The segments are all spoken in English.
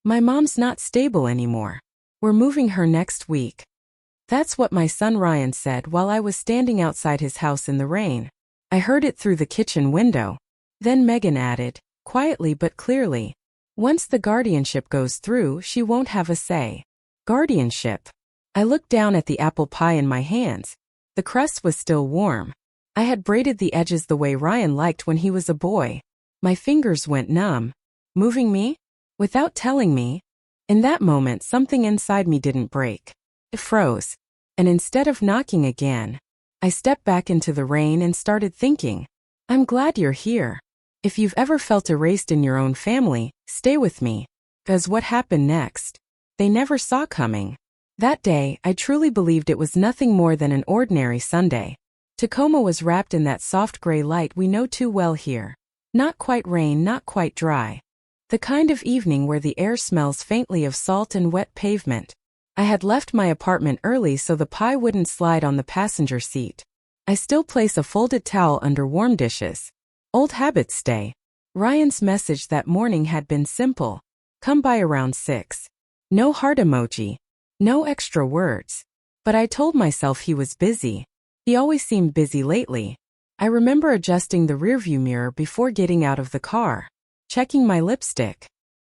My mom's not stable anymore. We're moving her next week. That's what my son Ryan said while I was standing outside his house in the rain. I heard it through the kitchen window. Then Megan added, quietly but clearly, once the guardianship goes through, she won't have a say. Guardianship. I looked down at the apple pie in my hands. The crust was still warm. I had braided the edges the way Ryan liked when he was a boy. My fingers went numb. Moving me? Without telling me. In that moment, something inside me didn't break. It froze. And instead of knocking again, I stepped back into the rain and started thinking. I'm glad you're here. If you've ever felt erased in your own family, stay with me. 'Cause what happened next? They never saw coming. That day, I truly believed it was nothing more than an ordinary Sunday. Tacoma was wrapped in that soft gray light we know too well here. Not quite rain, not quite dry. The kind of evening where the air smells faintly of salt and wet pavement. I had left my apartment early so the pie wouldn't slide on the passenger seat. I still place a folded towel under warm dishes. Old habits stay. Ryan's message that morning had been simple. Come by around 6. No heart emoji. No extra words. But I told myself he was busy. He always seemed busy lately. I remember adjusting the rearview mirror before getting out of the car. Checking my lipstick.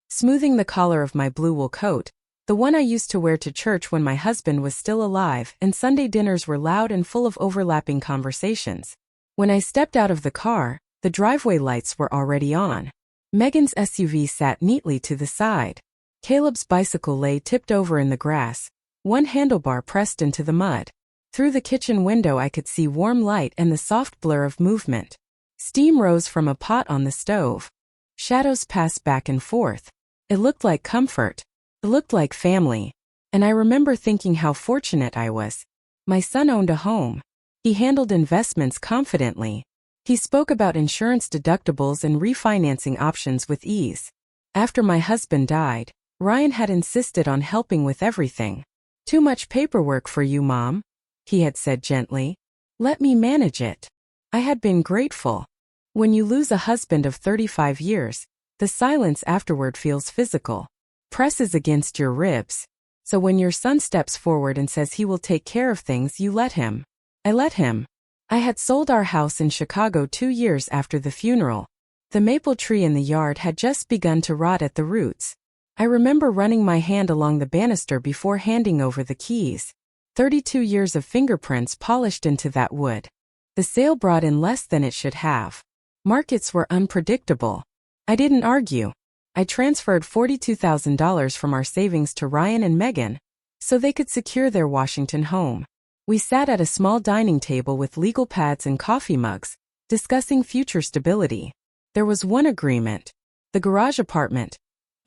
Smoothing the collar of my blue wool coat, the one I used to wear to church when my husband was still alive and Sunday dinners were loud and full of overlapping conversations. When I stepped out of the car, the driveway lights were already on. Megan's SUV sat neatly to the side. Caleb's bicycle lay tipped over in the grass, one handlebar pressed into the mud. Through the kitchen window I could see warm light and the soft blur of movement. Steam rose from a pot on the stove. Shadows passed back and forth. It looked like comfort. It looked like family. And I remember thinking how fortunate I was. My son owned a home. He handled investments confidently. He spoke about insurance deductibles and refinancing options with ease. After my husband died, Ryan had insisted on helping with everything. Too much paperwork for you, Mom, he had said gently. Let me manage it. I had been grateful. When you lose a husband of 35 years, the silence afterward feels physical. Presses against your ribs. So when your son steps forward and says he will take care of things, you let him. I let him. I had sold our house in Chicago 2 years after the funeral. The maple tree in the yard had just begun to rot at the roots. I remember running my hand along the banister before handing over the keys. 32 years of fingerprints polished into that wood. The sale brought in less than it should have. Markets were unpredictable. I didn't argue. I transferred $42,000 from our savings to Ryan and Megan, so they could secure their Washington home. We sat at a small dining table with legal pads and coffee mugs, discussing future stability. There was one agreement. The garage apartment,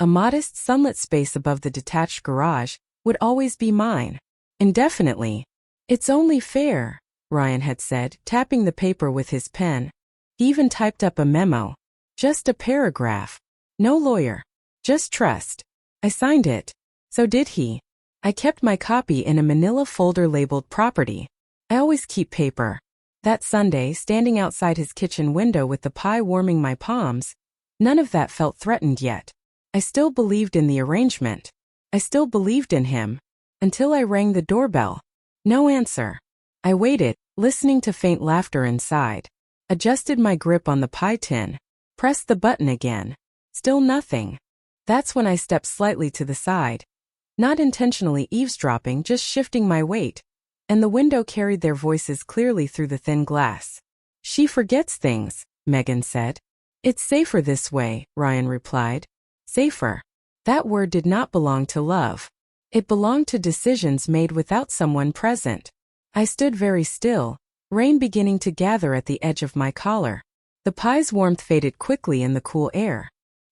a modest sunlit space above the detached garage, would always be mine. Indefinitely. It's only fair, Ryan had said, tapping the paper with his pen. He even typed up a memo. Just a paragraph. No lawyer. Just trust. I signed it. So did he. I kept my copy in a manila folder labeled property. I always keep paper. That Sunday, standing outside his kitchen window with the pie warming my palms, none of that felt threatened yet. I still believed in the arrangement. I still believed in him. Until I rang the doorbell. No answer. I waited, listening to faint laughter inside. Adjusted my grip on the pie tin. Pressed the button again. Still nothing. That's when I stepped slightly to the side. Not intentionally eavesdropping, just shifting my weight. And the window carried their voices clearly through the thin glass. She forgets things, Megan said. It's safer this way, Ryan replied. Safer. That word did not belong to love. It belonged to decisions made without someone present. I stood very still, rain beginning to gather at the edge of my collar. The pie's warmth faded quickly in the cool air.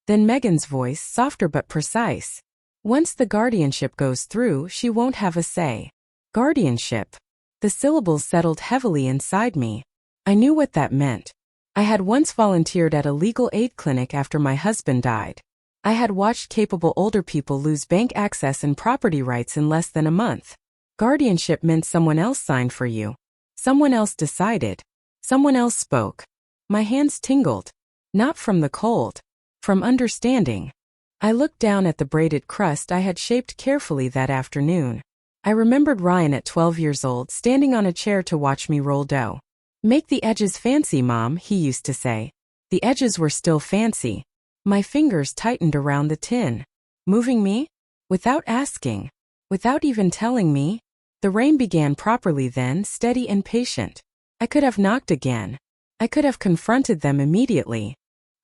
Then Megan's voice, softer but precise. Once the guardianship goes through, she won't have a say. Guardianship. The syllables settled heavily inside me. I knew what that meant. I had once volunteered at a legal aid clinic after my husband died. I had watched capable older people lose bank access and property rights in less than a month. Guardianship meant someone else signed for you. Someone else decided. Someone else spoke. My hands tingled. Not from the cold. From understanding. I looked down at the braided crust I had shaped carefully that afternoon. I remembered Ryan at 12 years old standing on a chair to watch me roll dough. "Make the edges fancy, Mom," he used to say. The edges were still fancy. My fingers tightened around the tin. Moving me? Without asking. Without even telling me. The rain began properly then, steady and patient. I could have knocked again. I could have confronted them immediately.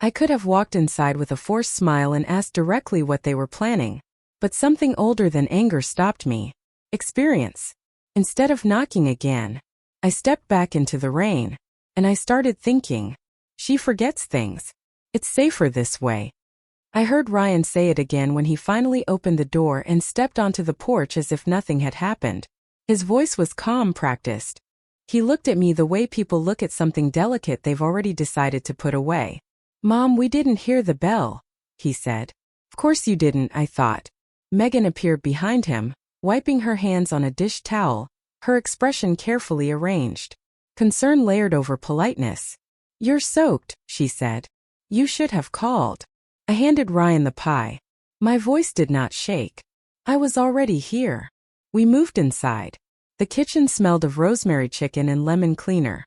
I could have walked inside with a forced smile and asked directly what they were planning. But something older than anger stopped me. Experience. Instead of knocking again, I stepped back into the rain. And I started thinking. She forgets things. It's safer this way. I heard Ryan say it again when he finally opened the door and stepped onto the porch as if nothing had happened. His voice was calm, practiced. He looked at me the way people look at something delicate they've already decided to put away. "Mom, we didn't hear the bell," he said. Of course you didn't, I thought. Megan appeared behind him, wiping her hands on a dish towel, her expression carefully arranged. Concern layered over politeness. "You're soaked," she said. "You should have called." I handed Ryan the pie. My voice did not shake. I was already here. We moved inside. The kitchen smelled of rosemary chicken and lemon cleaner.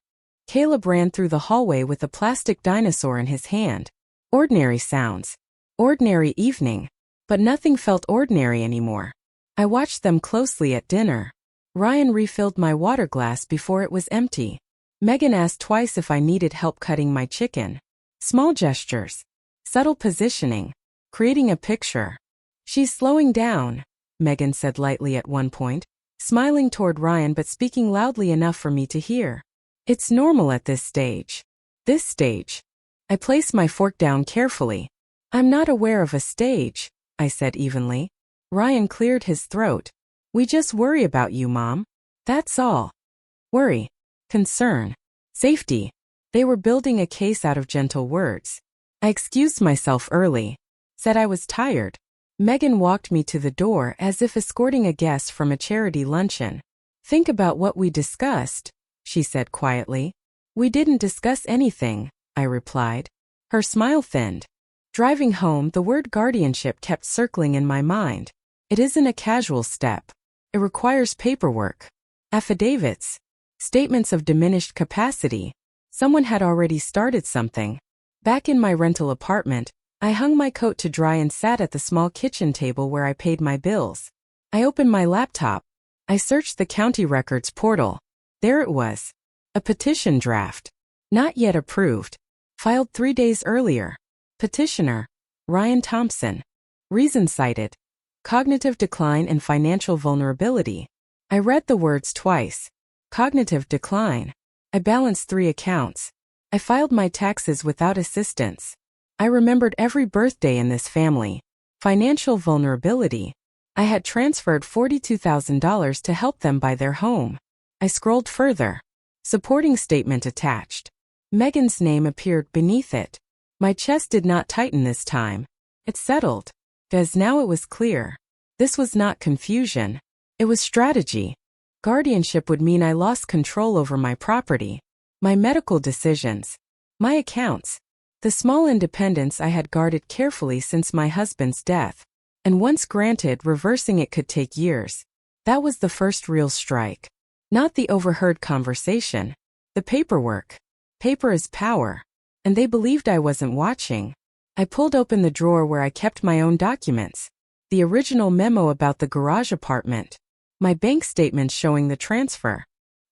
Caleb ran through the hallway with a plastic dinosaur in his hand. Ordinary sounds. Ordinary evening. But nothing felt ordinary anymore. I watched them closely at dinner. Ryan refilled my water glass before it was empty. Megan asked twice if I needed help cutting my chicken. Small gestures. Subtle positioning. Creating a picture. "She's slowing down," Megan said lightly at one point, smiling toward Ryan but speaking loudly enough for me to hear. "It's normal at this stage." This stage. I placed my fork down carefully. "I'm not aware of a stage," I said evenly. Ryan cleared his throat. "We just worry about you, Mom. That's all." Worry. Concern. Safety. They were building a case out of gentle words. I excused myself early. Said I was tired. Megan walked me to the door as if escorting a guest from a charity luncheon. "Think about what we discussed," she said quietly. "We didn't discuss anything," I replied. Her smile thinned. Driving home, the word guardianship kept circling in my mind. It isn't a casual step. It requires paperwork. Affidavits. Statements of diminished capacity. Someone had already started something. Back in my rental apartment, I hung my coat to dry and sat at the small kitchen table where I paid my bills. I opened my laptop. I searched the county records portal. There it was. A petition draft. Not yet approved. Filed 3 days earlier. Petitioner. Ryan Thompson. Reason cited. Cognitive decline and financial vulnerability. I read the words twice. Cognitive decline. I balanced 3 accounts. I filed my taxes without assistance. I remembered every birthday in this family. Financial vulnerability. I had transferred $42,000 to help them buy their home. I scrolled further. Supporting statement attached. Megan's name appeared beneath it. My chest did not tighten this time. It settled. Because now it was clear. This was not confusion. It was strategy. Guardianship would mean I lost control over my property, my medical decisions, my accounts, the small independence I had guarded carefully since my husband's death. And once granted, reversing it could take years. That was the first real strike. Not the overheard conversation. The paperwork. Paper is power. And they believed I wasn't watching. I pulled open the drawer where I kept my own documents. The original memo about the garage apartment. My bank statements showing the transfer.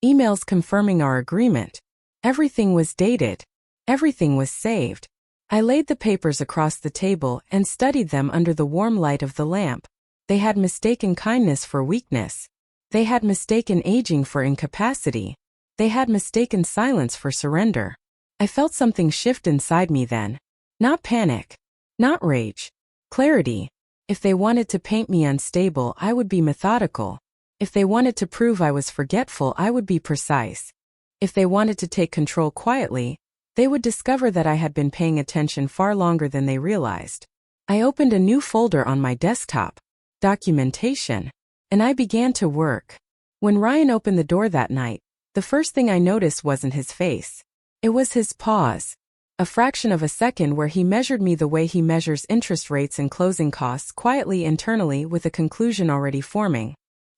Emails confirming our agreement. Everything was dated. Everything was saved. I laid the papers across the table and studied them under the warm light of the lamp. They had mistaken kindness for weakness. They had mistaken aging for incapacity. They had mistaken silence for surrender. I felt something shift inside me then. Not panic. Not rage. Clarity. If they wanted to paint me unstable, I would be methodical. If they wanted to prove I was forgetful, I would be precise. If they wanted to take control quietly, they would discover that I had been paying attention far longer than they realized. I opened a new folder on my desktop. Documentation. And I began to work. When Ryan opened the door that night, the first thing I noticed wasn't his face. It was his pause. A fraction of a second where he measured me the way he measures interest rates and closing costs, quietly internally, with a conclusion already forming.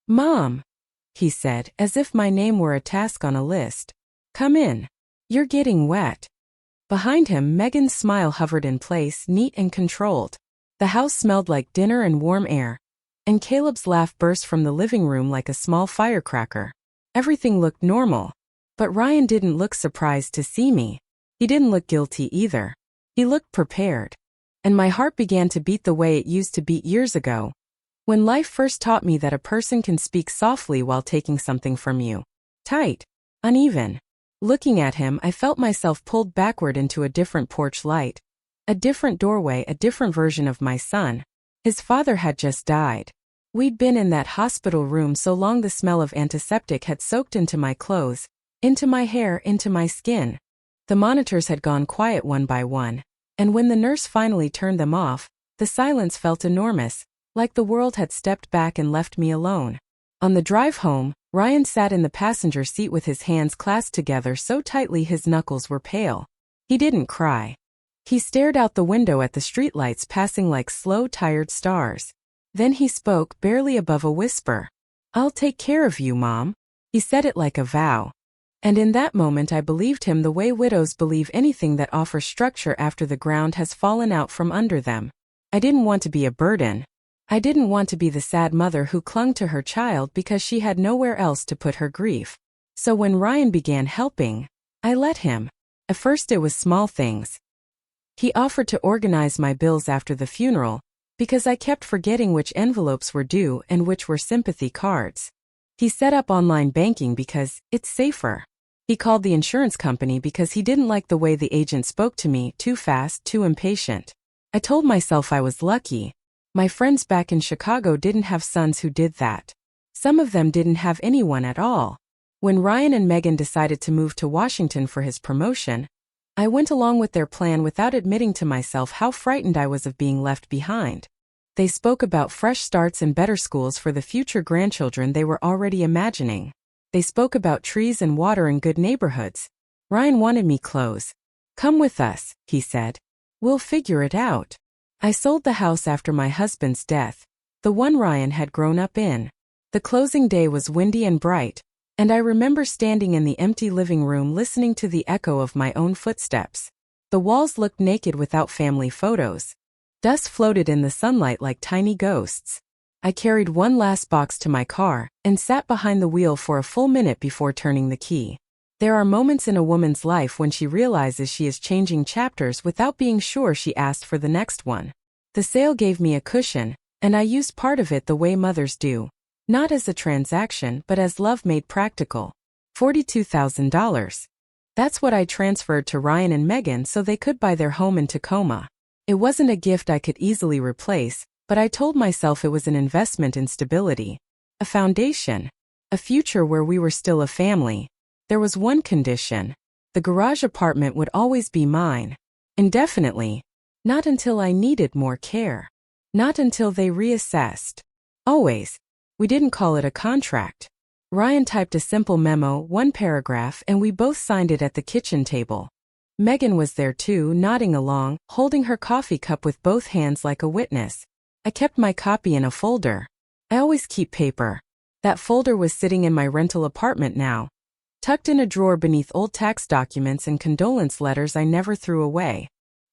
"Mom," he said, as if my name were a task on a list. "Come in. You're getting wet." Behind him, Megan's smile hovered in place, neat and controlled. The house smelled like dinner and warm air, and Caleb's laugh burst from the living room like a small firecracker. Everything looked normal, but Ryan didn't look surprised to see me. He didn't look guilty either. He looked prepared. And my heart began to beat the way it used to beat years ago, when life first taught me that a person can speak softly while taking something from you. Tight, uneven. Looking at him, I felt myself pulled backward into a different porch light. A different doorway, a different version of my son. His father had just died. We'd been in that hospital room so long the smell of antiseptic had soaked into my clothes, into my hair, into my skin. The monitors had gone quiet one by one, and when the nurse finally turned them off, the silence felt enormous, like the world had stepped back and left me alone. On the drive home, Ryan sat in the passenger seat with his hands clasped together so tightly his knuckles were pale. He didn't cry. He stared out the window at the streetlights passing like slow, tired stars. Then he spoke, barely above a whisper. "I'll take care of you, Mom." He said it like a vow. And in that moment I believed him the way widows believe anything that offers structure after the ground has fallen out from under them. I didn't want to be a burden. I didn't want to be the sad mother who clung to her child because she had nowhere else to put her grief. So when Ryan began helping, I let him. At first it was small things. He offered to organize my bills after the funeral, because I kept forgetting which envelopes were due and which were sympathy cards. He set up online banking because it's safer. He called the insurance company because he didn't like the way the agent spoke to me, too fast, too impatient. I told myself I was lucky. My friends back in Chicago didn't have sons who did that. Some of them didn't have anyone at all. When Ryan and Megan decided to move to Washington for his promotion, I went along with their plan without admitting to myself how frightened I was of being left behind. They spoke about fresh starts and better schools for the future grandchildren they were already imagining. They spoke about trees and water and good neighborhoods. Ryan wanted me close. "Come with us," he said. "We'll figure it out." I sold the house after my husband's death, the one Ryan had grown up in. The closing day was windy and bright, and I remember standing in the empty living room listening to the echo of my own footsteps. The walls looked naked without family photos. Dust floated in the sunlight like tiny ghosts. I carried one last box to my car and sat behind the wheel for a full minute before turning the key. There are moments in a woman's life when she realizes she is changing chapters without being sure she asked for the next one. The sale gave me a cushion, and I used part of it the way mothers do. Not as a transaction but as love made practical. $42,000. That's what I transferred to Ryan and Megan so they could buy their home in Tacoma. It wasn't a gift I could easily replace, but I told myself it was an investment in stability. A foundation. A future where we were still a family. There was one condition. The garage apartment would always be mine. Indefinitely. Not until I needed more care. Not until they reassessed. Always. We didn't call it a contract. Ryan typed a simple memo, one paragraph, and we both signed it at the kitchen table. Megan was there too, nodding along, holding her coffee cup with both hands like a witness. I kept my copy in a folder. I always keep paper. That folder was sitting in my rental apartment now, tucked in a drawer beneath old tax documents and condolence letters I never threw away.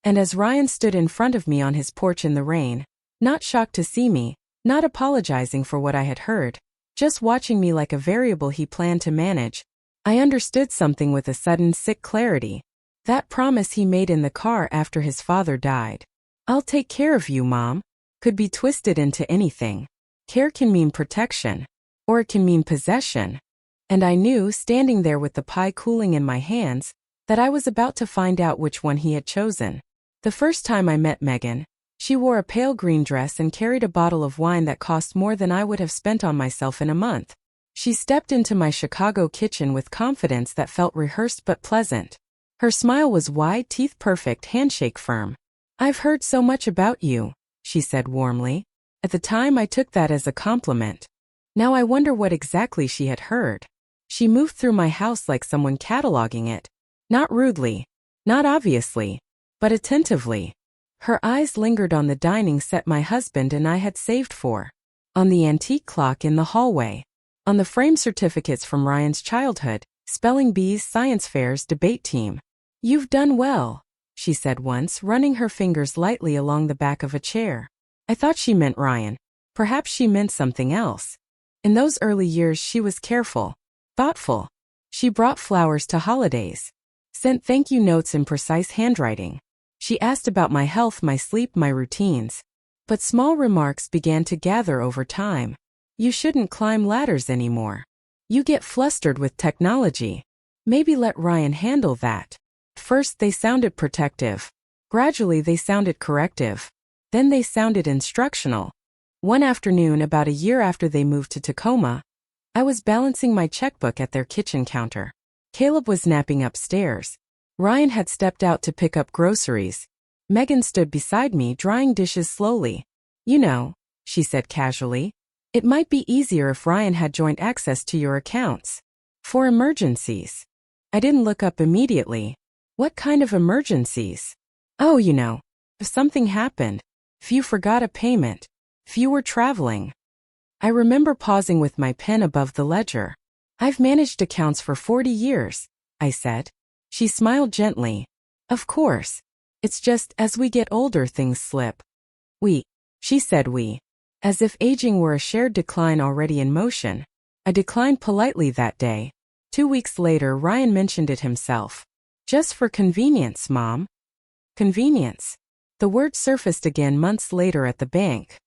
And as Ryan stood in front of me on his porch in the rain, not shocked to see me, not apologizing for what I had heard, just watching me like a variable he planned to manage, I understood something with a sudden, sick clarity. That promise he made in the car after his father died. "I'll take care of you, Mom," could be twisted into anything. Care can mean protection, or it can mean possession. And I knew, standing there with the pie cooling in my hands, that I was about to find out which one he had chosen. The first time I met Megan, she wore a pale green dress and carried a bottle of wine that cost more than I would have spent on myself in a month. She stepped into my Chicago kitchen with confidence that felt rehearsed but pleasant. Her smile was wide, teeth perfect, handshake firm. "I've heard so much about you," she said warmly. At the time I took that as a compliment. Now I wonder what exactly she had heard. She moved through my house like someone cataloging it. Not rudely. Not obviously, but attentively. Her eyes lingered on the dining set my husband and I had saved for, on the antique clock in the hallway, on the framed certificates from Ryan's childhood, spelling bees, science fairs, debate team. "You've done well," she said once, running her fingers lightly along the back of a chair. I thought she meant Ryan. Perhaps she meant something else. In those early years she was careful, thoughtful. She brought flowers to holidays, sent thank you notes in precise handwriting. She asked about my health, my sleep, my routines. But small remarks began to gather over time. "You shouldn't climb ladders anymore. You get flustered with technology. Maybe let Ryan handle that." First they sounded protective. Gradually they sounded corrective. Then they sounded instructional. One afternoon, about a year after they moved to Tacoma, I was balancing my checkbook at their kitchen counter. Caleb was napping upstairs. Ryan had stepped out to pick up groceries. Megan stood beside me, drying dishes slowly. "You know," she said casually, "it might be easier if Ryan had joint access to your accounts. For emergencies." I didn't look up immediately. "What kind of emergencies?" "Oh, you know, if something happened. If you forgot a payment. If you were traveling." I remember pausing with my pen above the ledger. "I've managed accounts for 40 years, I said. She smiled gently. "Of course. It's just, as we get older things slip." She said we, as if aging were a shared decline already in motion. I declined politely that day. 2 weeks later Ryan mentioned it himself. "Just for convenience, Mom." Convenience. The word surfaced again months later at the bank.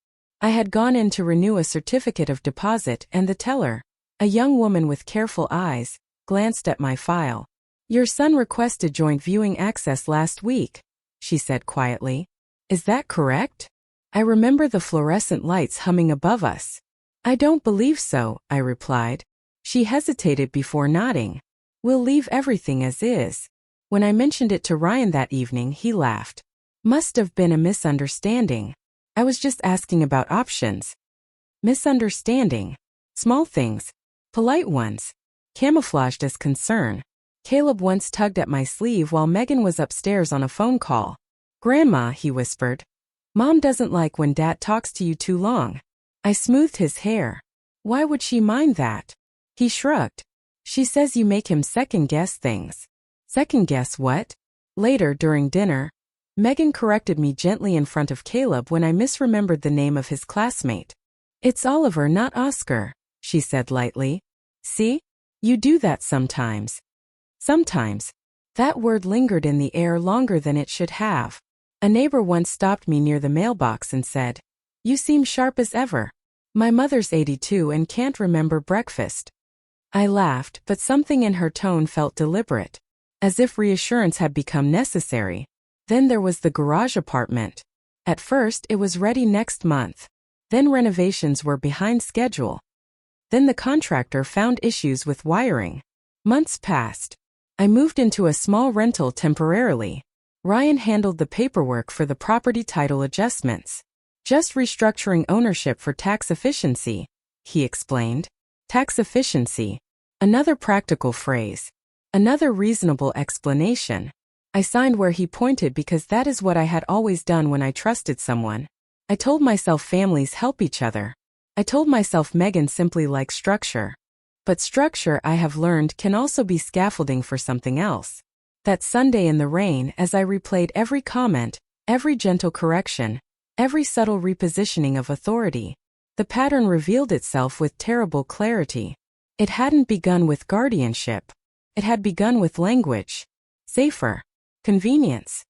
I had gone in to renew a certificate of deposit and the teller, a young woman with careful eyes, glanced at my file. "Your son requested joint viewing access last week," she said quietly. "Is that correct?" I remember the fluorescent lights humming above us. "I don't believe so," I replied. She hesitated before nodding. "We'll leave everything as is." When I mentioned it to Ryan that evening, he laughed. "Must have been a misunderstanding. I was just asking about options." Misunderstanding. Small things. Polite ones. Camouflaged as concern. Caleb once tugged at my sleeve while Megan was upstairs on a phone call. "Grandma," he whispered. "Mom doesn't like when Dad talks to you too long." I smoothed his hair. "Why would she mind that?" He shrugged. "She says you make him second-guess things." Second-guess what? Later, during dinner, Megan corrected me gently in front of Caleb when I misremembered the name of his classmate. "It's Oliver, not Oscar," she said lightly. "See? You do that sometimes." Sometimes. That word lingered in the air longer than it should have. A neighbor once stopped me near the mailbox and said, "You seem sharp as ever." My mother's 82 and can't remember breakfast. I laughed, but something in her tone felt deliberate, as if reassurance had become necessary. Then there was the garage apartment. At first, it was ready next month. Then renovations were behind schedule. Then the contractor found issues with wiring. Months passed. I moved into a small rental temporarily. Ryan handled the paperwork for the property title adjustments. "Just restructuring ownership for tax efficiency," he explained. Tax efficiency. Another practical phrase. Another reasonable explanation. I signed where he pointed because that is what I had always done when I trusted someone. I told myself families help each other. I told myself Megan simply likes structure. But structure, I have learned, can also be scaffolding for something else. That Sunday in the rain, as I replayed every comment, every gentle correction, every subtle repositioning of authority, the pattern revealed itself with terrible clarity. It hadn't begun with guardianship. It had begun with language. Safer. Convenience.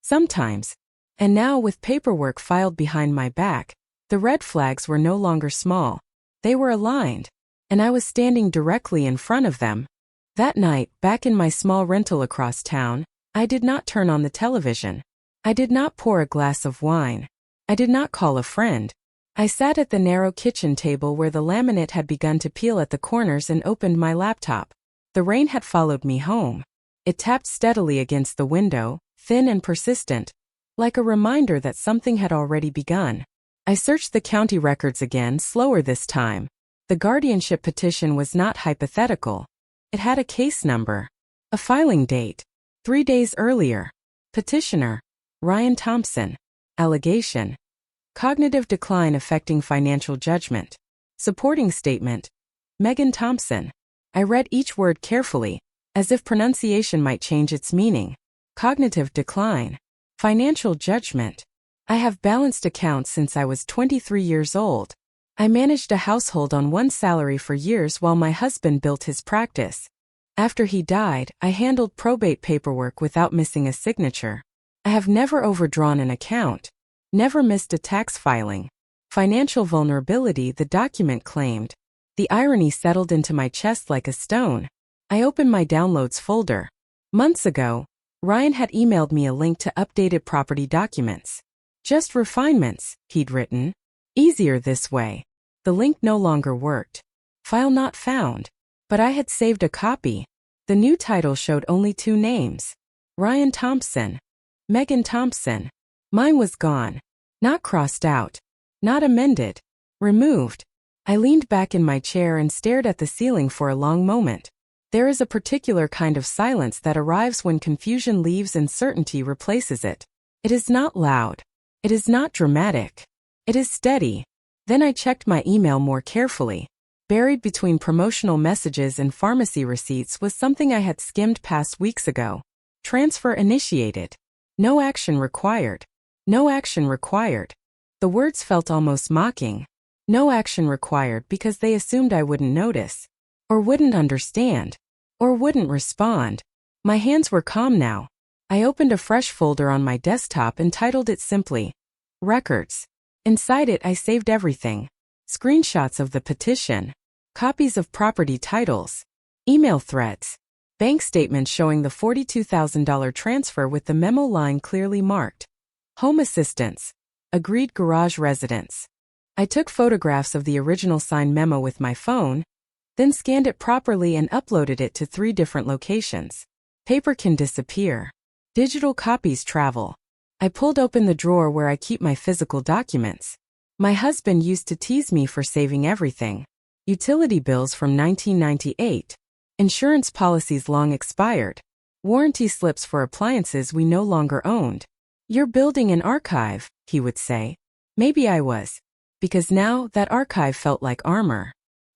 Sometimes. And now, with paperwork filed behind my back, the red flags were no longer small. They were aligned. And I was standing directly in front of them. That night, back in my small rental across town, I did not turn on the television. I did not pour a glass of wine. I did not call a friend. I sat at the narrow kitchen table where the laminate had begun to peel at the corners and opened my laptop. The rain had followed me home. It tapped steadily against the window, thin and persistent, like a reminder that something had already begun. I searched the county records again, slower this time. The guardianship petition was not hypothetical. It had a case number, a filing date, 3 days earlier. Petitioner, Ryan Thompson. Allegation. Cognitive decline affecting financial judgment. Supporting statement. Megan Thompson. I read each word carefully, as if pronunciation might change its meaning. Cognitive decline. Financial judgment. I have balanced accounts since I was 23 years old. I managed a household on one salary for years while my husband built his practice. After he died, I handled probate paperwork without missing a signature. I have never overdrawn an account. Never missed a tax filing. Financial vulnerability, the document claimed. The irony settled into my chest like a stone. I opened my downloads folder. Months ago, Ryan had emailed me a link to updated property documents. Just refinements, he'd written. Easier this way. The link no longer worked. File not found. But I had saved a copy. The new title showed only 2 names. Ryan Thompson. Megan Thompson. Mine was gone. Not crossed out. Not amended. Removed. I leaned back in my chair and stared at the ceiling for a long moment. There is a particular kind of silence that arrives when confusion leaves and certainty replaces it. It is not loud. It is not dramatic. It is steady. Then I checked my email more carefully. Buried between promotional messages and pharmacy receipts was something I had skimmed past weeks ago. Transfer initiated. No action required. No action required. The words felt almost mocking. No action required because they assumed I wouldn't notice. Or wouldn't understand. Or wouldn't respond. My hands were calm now. I opened a fresh folder on my desktop and titled it simply, Records. Inside it I saved everything. Screenshots of the petition. Copies of property titles. Email threads. Bank statements showing the $42,000 transfer with the memo line clearly marked. Home assistance. Agreed garage residence. I took photographs of the original signed memo with my phone, then scanned it properly and uploaded it to 3 different locations. Paper can disappear. Digital copies travel. I pulled open the drawer where I keep my physical documents. My husband used to tease me for saving everything. Utility bills from 1998. Insurance policies long expired. Warranty slips for appliances we no longer owned. You're building an archive, he would say. Maybe I was. Because now that archive felt like armor.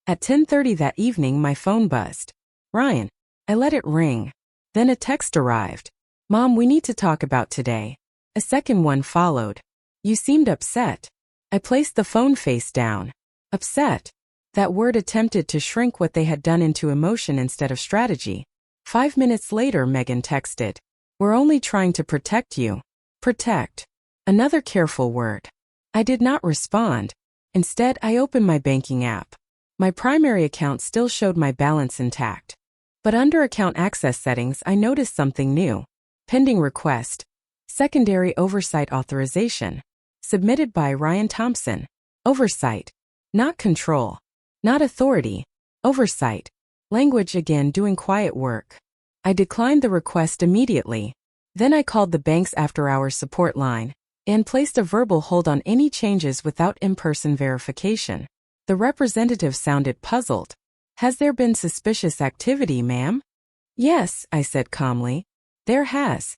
At 10:30 that evening my phone buzzed. Ryan. I let it ring. Then a text arrived. Mom, we need to talk about today. A second one followed. You seemed upset. I placed the phone face down. Upset. That word attempted to shrink what they had done into emotion instead of strategy. 5 minutes later Megan texted. We're only trying to protect you. Protect. Another careful word. I did not respond. Instead, I opened my banking app. My primary account still showed my balance intact. But under account access settings I noticed something new. Pending request. Secondary oversight authorization. Submitted by Ryan Thompson. Oversight. Not control. Not authority. Oversight. Language again doing quiet work. I declined the request immediately. Then I called the bank's after-hours support line and placed a verbal hold on any changes without in-person verification. The representative sounded puzzled. Has there been suspicious activity, ma'am? Yes, I said calmly. There has.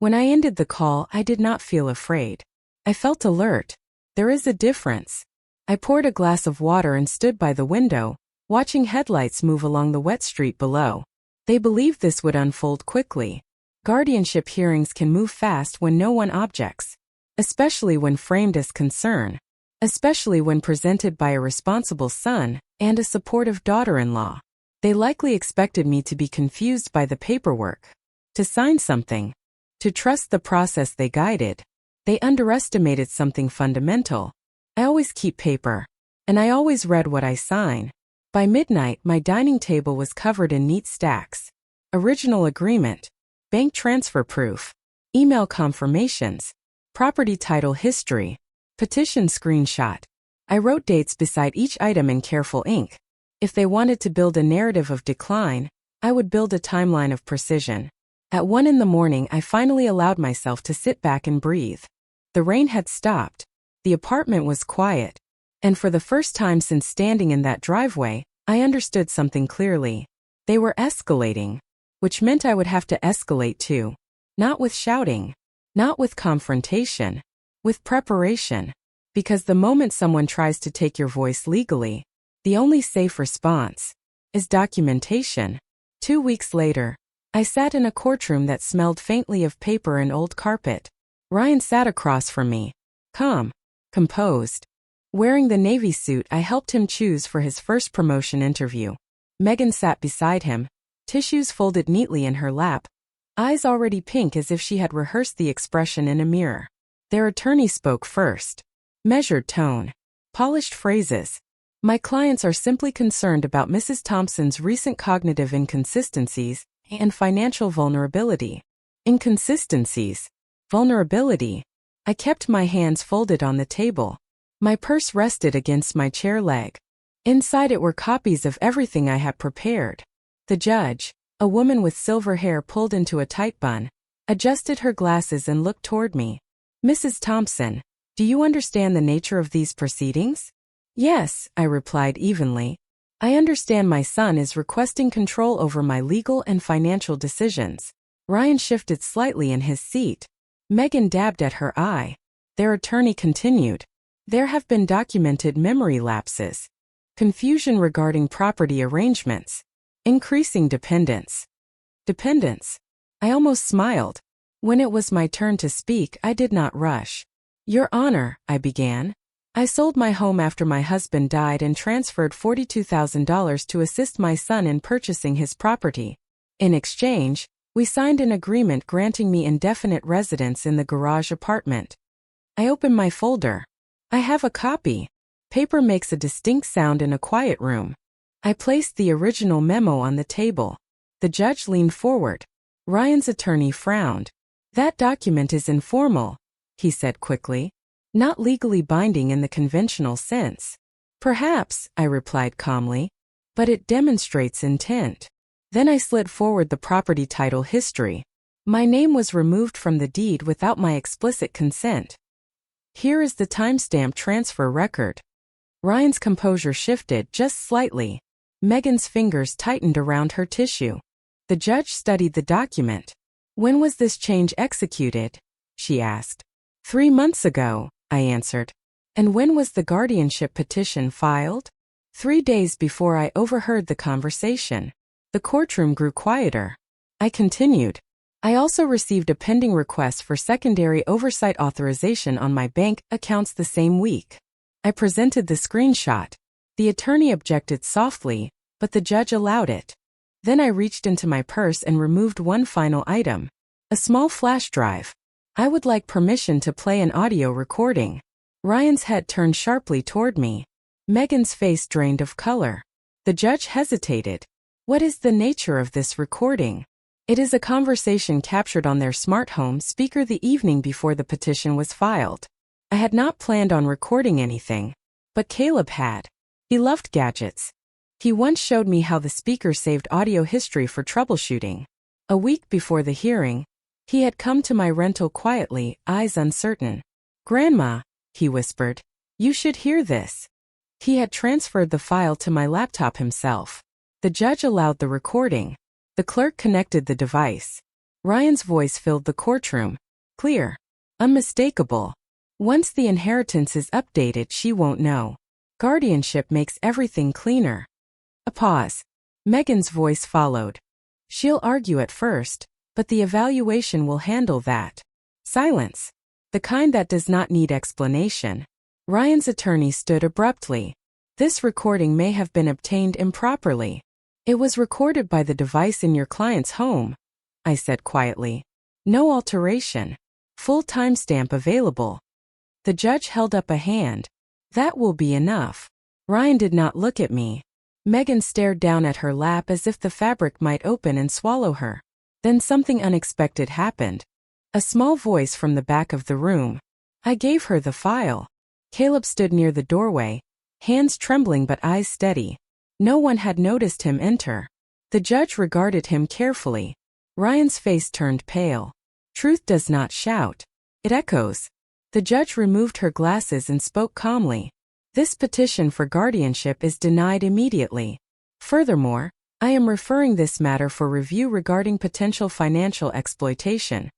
When I ended the call, I did not feel afraid. I felt alert. There is a difference. I poured a glass of water and stood by the window, watching headlights move along the wet street below. They believed this would unfold quickly. Guardianship hearings can move fast when no one objects. Especially when framed as concern. Especially when presented by a responsible son and a supportive daughter-in-law. They likely expected me to be confused by the paperwork. To sign something. To trust the process they guided. They underestimated something fundamental. I always keep paper. And I always read what I sign. By midnight, my dining table was covered in neat stacks. Original agreement. Bank transfer proof. Email confirmations. Property title history. Petition screenshot. I wrote dates beside each item in careful ink. If they wanted to build a narrative of decline, I would build a timeline of precision. At 1 a.m, I finally allowed myself to sit back and breathe. The rain had stopped. The apartment was quiet. And for the first time since standing in that driveway, I understood something clearly. They were escalating. which meant I would have to escalate too. Not with shouting. Not with confrontation. With preparation. Because the moment someone tries to take your voice legally, the only safe response is documentation. 2 weeks later, I sat in a courtroom that smelled faintly of paper and old carpet. Ryan sat across from me, calm, composed. Wearing the navy suit I helped him choose for his first promotion interview. Megan sat beside him, tissues folded neatly in her lap, eyes already pink as if she had rehearsed the expression in a mirror. Their attorney spoke first. Measured tone. Polished phrases. My clients are simply concerned about Mrs. Thompson's recent cognitive inconsistencies and financial vulnerability. Inconsistencies. Vulnerability. I kept my hands folded on the table. My purse rested against my chair leg. Inside it were copies of everything I had prepared. The judge, a woman with silver hair pulled into a tight bun, adjusted her glasses and looked toward me. Mrs. Thompson, do you understand the nature of these proceedings? Yes, I replied evenly. I understand my son is requesting control over my legal and financial decisions. Ryan shifted slightly in his seat. Megan dabbed at her eye. Their attorney continued. There have been documented memory lapses. Confusion regarding property arrangements. Increasing dependence. Dependence. I almost smiled. When it was my turn to speak, I did not rush. Your Honor, I began. I sold my home after my husband died and transferred $42,000 to assist my son in purchasing his property. In exchange, we signed an agreement granting me indefinite residence in the garage apartment. I opened my folder. I have a copy. Paper makes a distinct sound in a quiet room. I placed the original memo on the table. The judge leaned forward. Ryan's attorney frowned. That document is informal, he said quickly. Not legally binding in the conventional sense. Perhaps, I replied calmly, but it demonstrates intent. Then I slid forward the property title history. My name was removed from the deed without my explicit consent. Here is the timestamp transfer record. Ryan's composure shifted just slightly. Megan's fingers tightened around her tissue. The judge studied the document. When was this change executed? She asked. 3 months ago, I answered. And when was the guardianship petition filed? 3 days before. I overheard the conversation. The courtroom grew quieter. I continued. I also received a pending request for secondary oversight authorization on my bank accounts the same week. I presented the screenshot. The attorney objected softly, but the judge allowed it. Then I reached into my purse and removed one final item. A small flash drive. I would like permission to play an audio recording. Ryan's head turned sharply toward me. Megan's face drained of color. The judge hesitated. What is the nature of this recording? It is a conversation captured on their smart home speaker the evening before the petition was filed. I had not planned on recording anything, but Caleb had. He loved gadgets. He once showed me how the speaker saved audio history for troubleshooting. A week before the hearing, he had come to my rental quietly, eyes uncertain. Grandma, he whispered, you should hear this. He had transferred the file to my laptop himself. The judge allowed the recording. The clerk connected the device. Ryan's voice filled the courtroom. Clear. Unmistakable. Once the inheritance is updated, she won't know. Guardianship makes everything cleaner. A pause. Megan's voice followed. She'll argue at first, but the evaluation will handle that. Silence. The kind that does not need explanation. Ryan's attorney stood abruptly. This recording may have been obtained improperly. It was recorded by the device in your client's home, I said quietly. No alteration. Full timestamp available. The judge held up a hand. That will be enough. Ryan did not look at me. Megan stared down at her lap as if the fabric might open and swallow her. Then something unexpected happened. A small voice from the back of the room. I gave her the file. Caleb stood near the doorway, hands trembling but eyes steady. No one had noticed him enter. The judge regarded him carefully. Ryan's face turned pale. Truth does not shout. It echoes. The judge removed her glasses and spoke calmly. This petition for guardianship is denied immediately. Furthermore, I am referring this matter for review regarding potential financial exploitation.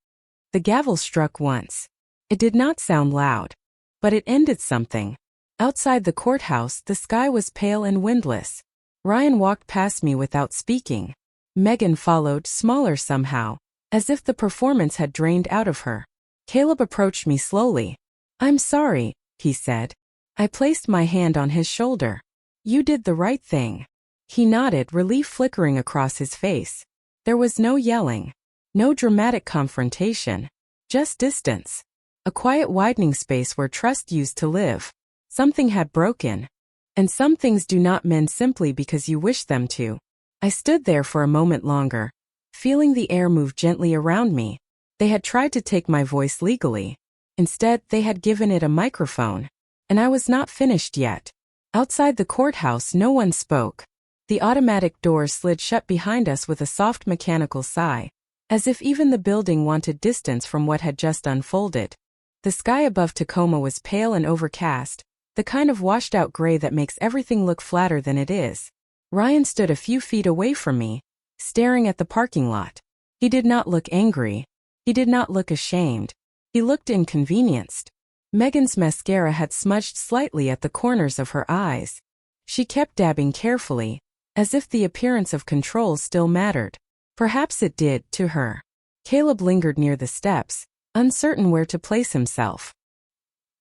The gavel struck once. It did not sound loud, but it ended something. Outside the courthouse, the sky was pale and windless. Ryan walked past me without speaking. Megan followed, smaller somehow, as if the performance had drained out of her. Caleb approached me slowly. "I'm sorry," he said. I placed my hand on his shoulder. "You did the right thing." He nodded, relief flickering across his face. There was no yelling, no dramatic confrontation, just distance. A quiet widening space where trust used to live. Something had broken. And some things do not mend simply because you wish them to. I stood there for a moment longer, feeling the air move gently around me. They had tried to take my voice legally. Instead, they had given it a microphone. And I was not finished yet. Outside the courthouse, no one spoke. The automatic doors slid shut behind us with a soft mechanical sigh, as if even the building wanted distance from what had just unfolded. The sky above Tacoma was pale and overcast, the kind of washed-out gray that makes everything look flatter than it is. Ryan stood a few feet away from me, staring at the parking lot. He did not look angry. He did not look ashamed. He looked inconvenienced. Megan's mascara had smudged slightly at the corners of her eyes. She kept dabbing carefully, as if the appearance of control still mattered. Perhaps it did, to her. Caleb lingered near the steps, uncertain where to place himself.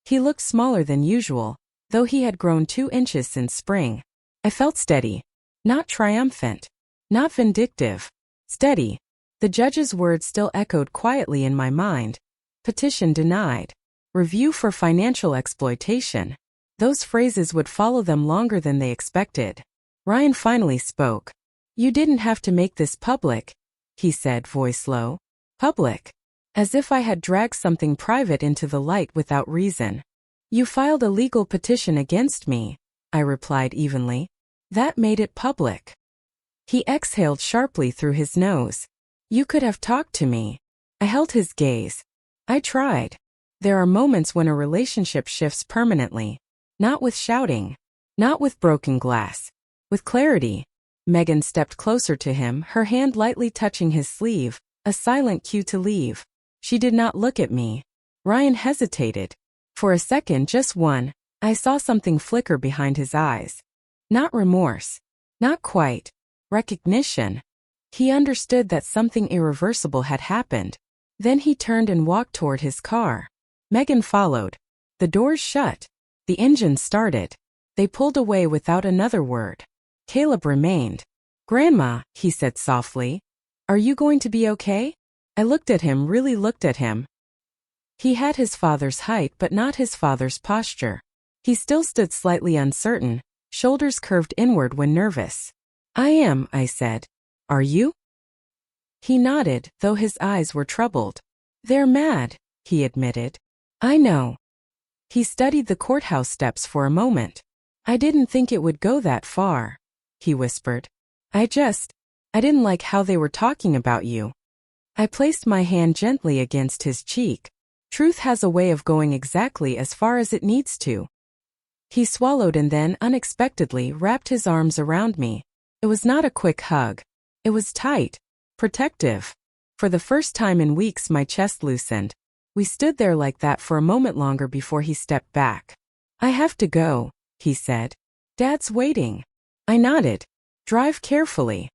He looked smaller than usual, though he had grown 2 inches since spring. I felt steady. Not triumphant. Not vindictive. Steady. The judge's words still echoed quietly in my mind. Petition denied. Review for financial exploitation. Those phrases would follow them longer than they expected. Ryan finally spoke. "You didn't have to make this public," he said, voice low. "Public." As if I had dragged something private into the light without reason. "You filed a legal petition against me," I replied evenly. "That made it public." He exhaled sharply through his nose. "You could have talked to me." I held his gaze. "I tried." There are moments when a relationship shifts permanently. Not with shouting. Not with broken glass. With clarity. Megan stepped closer to him, her hand lightly touching his sleeve, a silent cue to leave. She did not look at me. Ryan hesitated. For a second, just one, I saw something flicker behind his eyes. Not remorse. Not quite. Recognition. He understood that something irreversible had happened. Then he turned and walked toward his car. Megan followed. The doors shut. The engine started. They pulled away without another word. Caleb remained. "Grandma," he said softly, "are you going to be okay?" I looked at him, really looked at him. He had his father's height but not his father's posture. He still stood slightly uncertain, shoulders curved inward when nervous. "I am," I said. "Are you?" He nodded, though his eyes were troubled. "They're mad," he admitted. "I know." He studied the courthouse steps for a moment. "I didn't think it would go that far," he whispered. I didn't like how they were talking about you." I placed my hand gently against his cheek. Truth has a way of going exactly as far as it needs to. He swallowed and then, unexpectedly, wrapped his arms around me. It was not a quick hug. It was tight. Protective. For the first time in weeks, my chest loosened. We stood there like that for a moment longer before he stepped back. "I have to go," he said. "Dad's waiting." I nodded. "Drive carefully."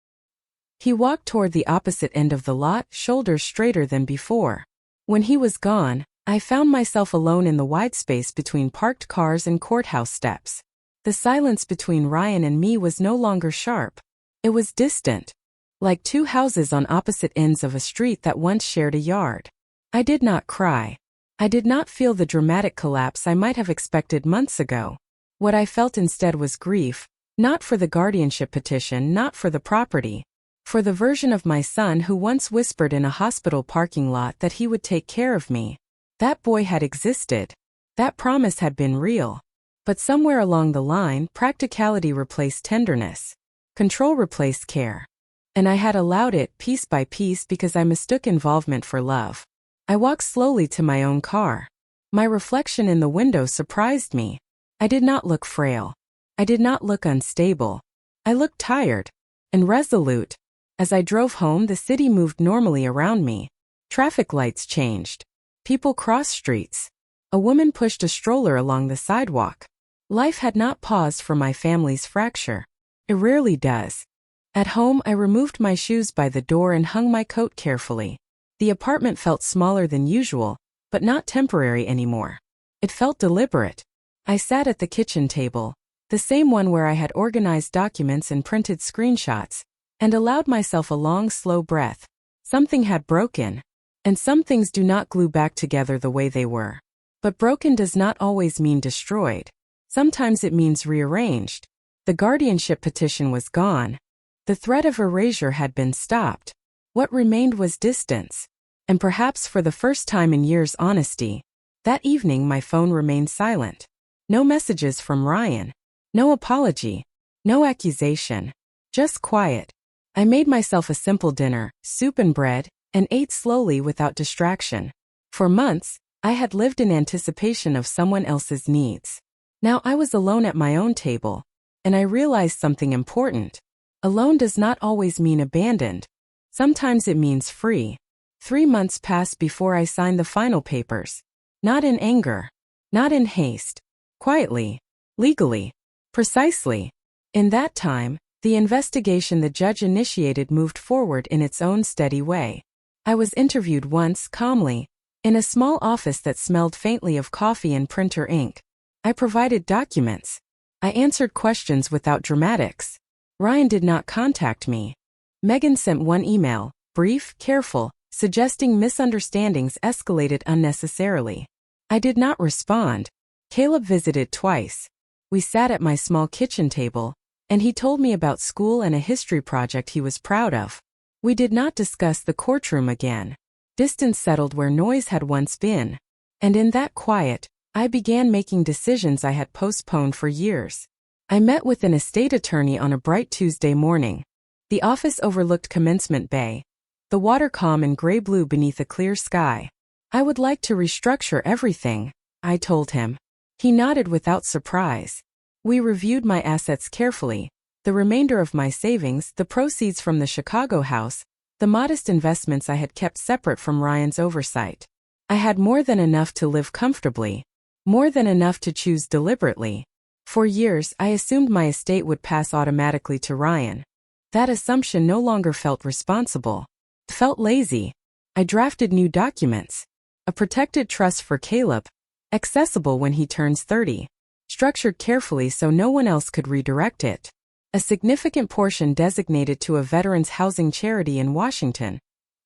He walked toward the opposite end of the lot, shoulders straighter than before. When he was gone, I found myself alone in the wide space between parked cars and courthouse steps. The silence between Ryan and me was no longer sharp. It was distant. Like 2 houses on opposite ends of a street that once shared a yard. I did not cry. I did not feel the dramatic collapse I might have expected months ago. What I felt instead was grief, not for the guardianship petition, not for the property. For the version of my son who once whispered in a hospital parking lot that he would take care of me. That boy had existed. That promise had been real. But somewhere along the line, practicality replaced tenderness. Control replaced care. And I had allowed it, piece by piece, because I mistook involvement for love. I walked slowly to my own car. My reflection in the window surprised me. I did not look frail. I did not look unstable. I looked tired. and resolute. As I drove home, the city moved normally around me. Traffic lights changed. People crossed streets. A woman pushed a stroller along the sidewalk. Life had not paused for my family's fracture. It rarely does. At home, I removed my shoes by the door and hung my coat carefully. The apartment felt smaller than usual, but not temporary anymore. It felt deliberate. I sat at the kitchen table, the same one where I had organized documents and printed screenshots, and allowed myself a long, slow breath. Something had broken. And some things do not glue back together the way they were. But broken does not always mean destroyed. Sometimes it means rearranged. The guardianship petition was gone. The threat of erasure had been stopped. What remained was distance. And perhaps for the first time in years, honesty. That evening my phone remained silent. No messages from Ryan. No apology. No accusation. Just quiet. I made myself a simple dinner, soup and bread, and ate slowly without distraction. For months, I had lived in anticipation of someone else's needs. Now I was alone at my own table, and I realized something important. Alone does not always mean abandoned. Sometimes it means free. 3 months passed before I signed the final papers. Not in anger. Not in haste. Quietly. Legally. Precisely. In that time, the investigation the judge initiated moved forward in its own steady way. I was interviewed once, calmly, in a small office that smelled faintly of coffee and printer ink. I provided documents. I answered questions without dramatics. Ryan did not contact me. Megan sent one email, brief, careful, suggesting misunderstandings escalated unnecessarily. I did not respond. Caleb visited twice. We sat at my small kitchen table, and he told me about school and a history project he was proud of. We did not discuss the courtroom again. Distance settled where noise had once been. And in that quiet, I began making decisions I had postponed for years. I met with an estate attorney on a bright Tuesday morning. The office overlooked Commencement Bay, the water calm and gray-blue beneath a clear sky. I would like to restructure everything, I told him. He nodded without surprise. We reviewed my assets carefully, the remainder of my savings, the proceeds from the Chicago house, the modest investments I had kept separate from Ryan's oversight. I had more than enough to live comfortably, more than enough to choose deliberately. For years, I assumed my estate would pass automatically to Ryan. That assumption no longer felt responsible. It felt lazy. I drafted new documents. A protected trust for Caleb, accessible when he turns 30, structured carefully so no one else could redirect it. A significant portion designated to a veterans housing charity in Washington,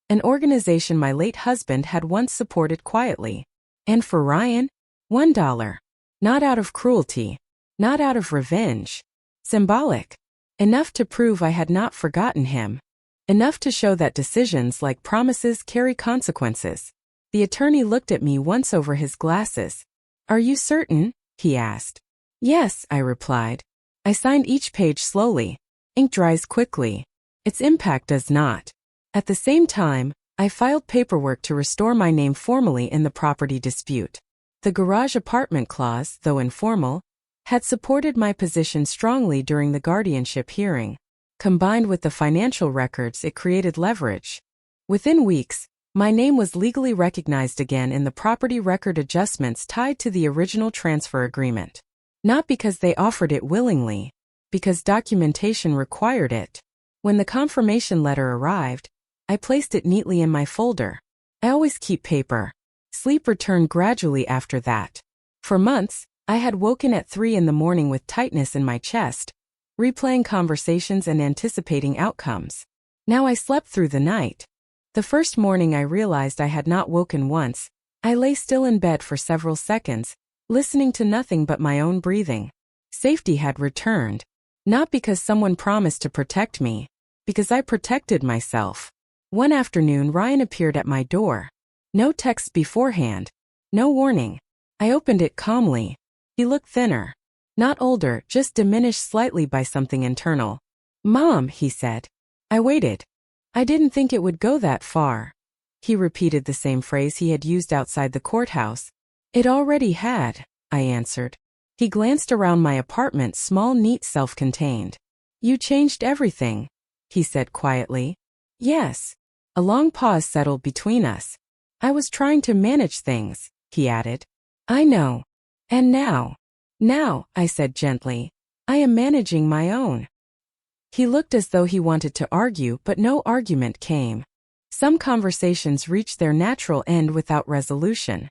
an organization my late husband had once supported quietly. And for Ryan, $1. Not out of cruelty. Not out of revenge. Symbolic. Enough to prove I had not forgotten him. Enough to show that decisions like promises carry consequences. The attorney looked at me once over his glasses. "Are you certain?" he asked. "Yes," I replied. I signed each page slowly. Ink dries quickly. Its impact does not. At the same time, I filed paperwork to restore my name formally in the property dispute. The garage apartment clause, though informal, had supported my position strongly during the guardianship hearing. Combined with the financial records, it created leverage. Within weeks, my name was legally recognized again in the property record adjustments tied to the original transfer agreement. Not because they offered it willingly, because documentation required it. When the confirmation letter arrived, I placed it neatly in my folder. I always keep paper. Sleep returned gradually after that. For months, I had woken at 3 in the morning with tightness in my chest, replaying conversations and anticipating outcomes. Now I slept through the night. The first morning I realized I had not woken once. I lay still in bed for several seconds, listening to nothing but my own breathing. Safety had returned. Not because someone promised to protect me, because I protected myself. One afternoon Ryan appeared at my door. No text beforehand. No warning. I opened it calmly. He looked thinner. Not older, just diminished slightly by something internal. "Mom," he said. I waited. "I didn't think it would go that far." He repeated the same phrase he had used outside the courthouse. "It already had," I answered. He glanced around my apartment, small, neat, self-contained. "You changed everything." he said quietly. Yes. A long pause settled between us. I was trying to manage things, he added. I know. And now, I said gently, I am managing my own. He looked as though he wanted to argue, but no argument came. Some conversations reached their natural end without resolution.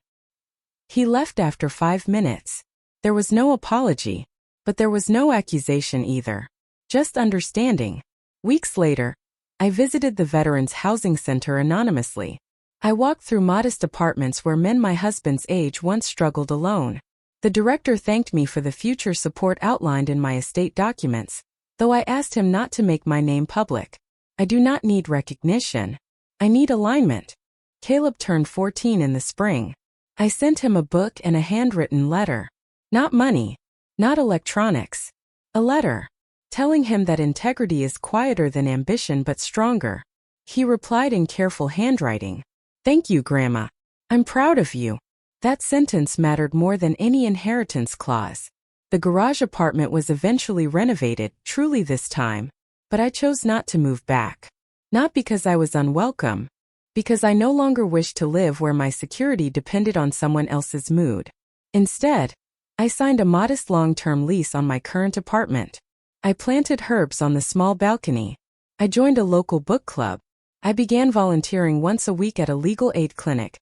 He left after 5 minutes. There was no apology, but there was no accusation either. Just understanding. Weeks later, I visited the Veterans Housing Center anonymously. I walked through modest apartments where men my husband's age once struggled alone. The director thanked me for the future support outlined in my estate documents, though I asked him not to make my name public. I do not need recognition. I need alignment. Caleb turned 14 in the spring. I sent him a book and a handwritten letter. Not money. Not electronics. A letter. Telling him that integrity is quieter than ambition but stronger. He replied in careful handwriting. Thank you, Grandma. I'm proud of you. That sentence mattered more than any inheritance clause. The garage apartment was eventually renovated, truly this time, but I chose not to move back. Not because I was unwelcome, because I no longer wished to live where my security depended on someone else's mood. Instead, I signed a modest long-term lease on my current apartment. I planted herbs on the small balcony. I joined a local book club. I began volunteering once a week at a legal aid clinic,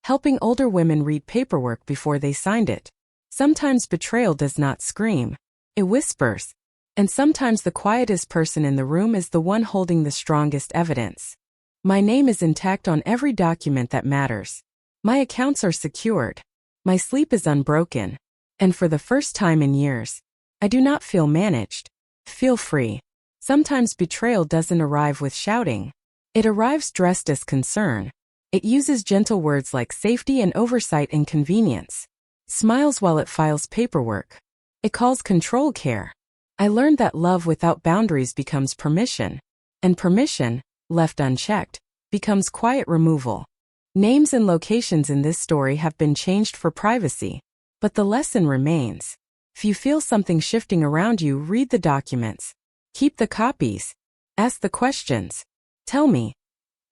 helping older women read paperwork before they signed it. Sometimes betrayal does not scream. It whispers. And sometimes the quietest person in the room is the one holding the strongest evidence. My name is intact on every document that matters. My accounts are secured. My sleep is unbroken. And for the first time in years, I do not feel managed. Feel free. Sometimes betrayal doesn't arrive with shouting. It arrives dressed as concern. It uses gentle words like safety and oversight and convenience. Smiles while it files paperwork. It calls control care. I learned that love without boundaries becomes permission. And permission, left unchecked, becomes quiet removal. Names and locations in this story have been changed for privacy. But the lesson remains. If you feel something shifting around you, read the documents. Keep the copies. Ask the questions. Tell me,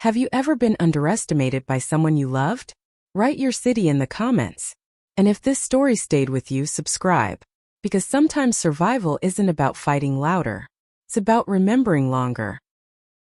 have you ever been underestimated by someone you loved? Write your city in the comments. And if this story stayed with you, subscribe. Because sometimes survival isn't about fighting louder. It's about remembering longer.